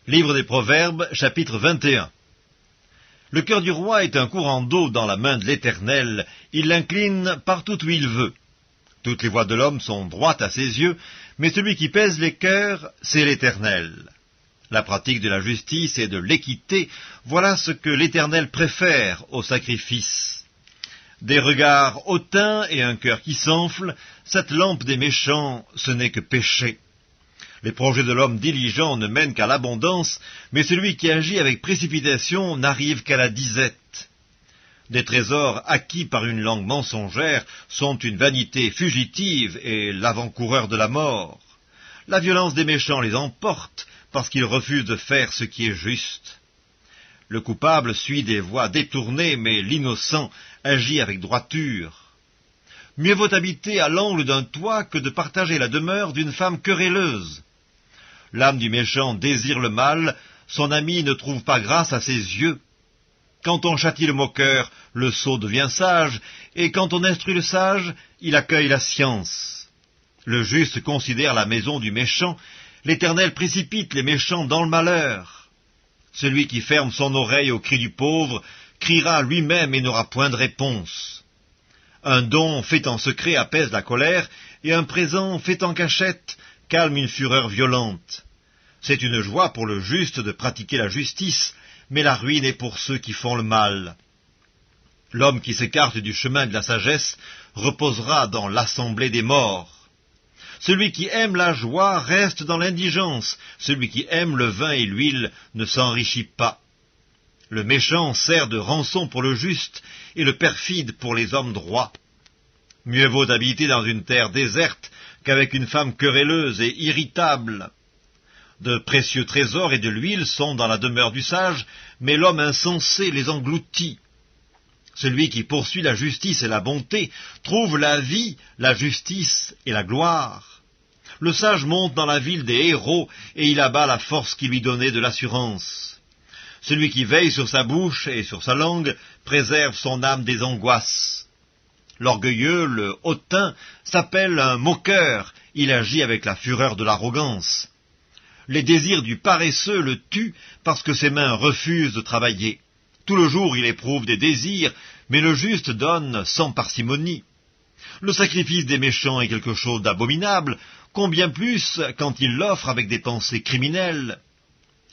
Livre des Proverbes, chapitre 21. Le cœur du roi est un courant d'eau dans la main de l'Éternel, il l'incline partout où il veut. Toutes les voies de l'homme sont droites à ses yeux, mais celui qui pèse les cœurs, c'est l'Éternel. La pratique de la justice et de l'équité, voilà ce que l'Éternel préfère au sacrifice. Des regards hautains et un cœur qui s'enfle, cette lampe des méchants, ce n'est que péché. Les projets de l'homme diligent ne mènent qu'à l'abondance, mais celui qui agit avec précipitation n'arrive qu'à la disette. Des trésors acquis par une langue mensongère sont une vanité fugitive et l'avant-coureur de la mort. La violence des méchants les emporte parce qu'ils refusent de faire ce qui est juste. Le coupable suit des voies détournées, mais l'innocent agit avec droiture. Mieux vaut habiter à l'angle d'un toit que de partager la demeure d'une femme querelleuse. L'âme du méchant désire le mal, son ami ne trouve pas grâce à ses yeux. Quand on châtie le moqueur, le sot devient sage, et quand on instruit le sage, il accueille la science. Le juste considère la maison du méchant, l'Éternel précipite les méchants dans le malheur. Celui qui ferme son oreille au cri du pauvre, criera lui-même et n'aura point de réponse. Un don fait en secret apaise la colère, et un présent fait en cachette calme une fureur violente. C'est une joie pour le juste de pratiquer la justice, mais la ruine est pour ceux qui font le mal. L'homme qui s'écarte du chemin de la sagesse reposera dans l'assemblée des morts. Celui qui aime la joie reste dans l'indigence, celui qui aime le vin et l'huile ne s'enrichit pas. Le méchant sert de rançon pour le juste, et le perfide pour les hommes droits. Mieux vaut habiter dans une terre déserte qu'avec une femme querelleuse et irritable. De précieux trésors et de l'huile sont dans la demeure du sage, mais l'homme insensé les engloutit. Celui qui poursuit la justice et la bonté trouve la vie, la justice et la gloire. Le sage monte dans la ville des héros, et il abat la force qui lui donnait de l'assurance. Celui qui veille sur sa bouche et sur sa langue préserve son âme des angoisses. L'orgueilleux, le hautain, s'appelle un moqueur, il agit avec la fureur de l'arrogance. Les désirs du paresseux le tuent parce que ses mains refusent de travailler. Tout le jour il éprouve des désirs, mais le juste donne sans parcimonie. Le sacrifice des méchants est quelque chose d'abominable, combien plus quand il l'offre avec des pensées criminelles.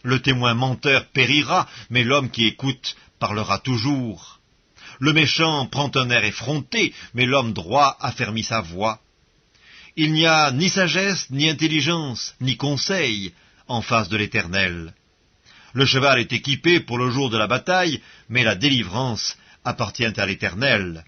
Le témoin menteur périra, mais l'homme qui écoute parlera toujours. Le méchant prend un air effronté, mais l'homme droit affermit sa voix. Il n'y a ni sagesse, ni intelligence, ni conseil en face de l'Éternel. Le cheval est équipé pour le jour de la bataille, mais la délivrance appartient à l'Éternel.